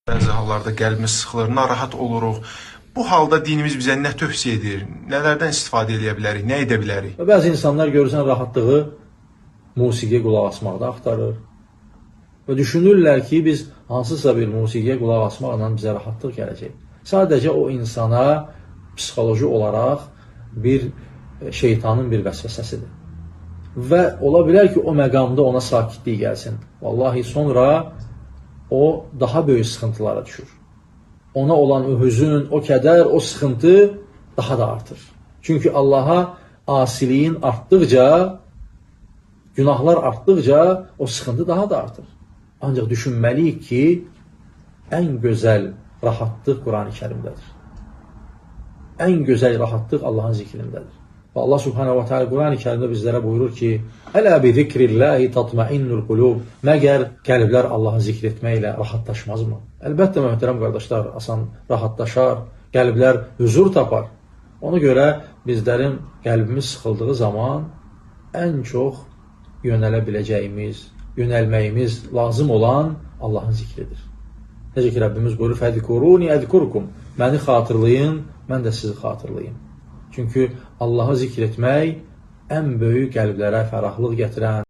Bəzi hallarda qəlbimiz sıxılır, narahat oluruq. Bu halda dinimiz bizə nə tövsiyə edir? Nələrdən istifadə edə bilərik? Nə edə bilərik? Bəzi insanlar görürsən rahatlığı musiqiyə qulaq asmaqda axtarır. Və düşünürlər ki, biz hansısa bir musiqiyə qulaq asmaqla bizə rahatlıq gələcək. Sadəcə o insana psixoloji olaraq bir şeytanın bir vəsvəsəsidir. Və ola bilər ki, o məqamda ona sakitlik gəlsin. Vallahi sonra o daha böyük sıxıntılara düşür. Ona olan o hüzün, o kədər, o sıxıntı daha da artır. Çünki Allaha asiliyin artdıqca, günahlar artdıqca o sıxıntı daha da artır. Ancaq düşünməliyik ki, ən gözəl rahatlıq Quran-ı Kərimdədir. Ən gözəl rahatlıq Allahın zikrindədir. Və Allah Subhanahu wa Ta'ala Quran-ı Kərimdə bizlərə buyurur ki, Ələ bi zikrillahi tatmainnul qulub. Məgər qəlblər Allahı zikr etməklə rahatlaşmazmı? Əlbəttə, möhtərəm qardaşlar, asan rahatlaşar, qəlblər huzur tapar. Ona görə bizlərin qəlbimiz sıxıldığı zaman ən çox yönələ biləcəyimiz, yönəlməyimiz lazım olan Allahın zikridir. Necə ki, Rəbbimiz buyurur, Fəzikuruni əzkurkum. Məni xatırlayın, mən də sizi xatırlayım. Çünki Allahı zikr etmək ən böyük qəlblərə fərahlıq gətirən,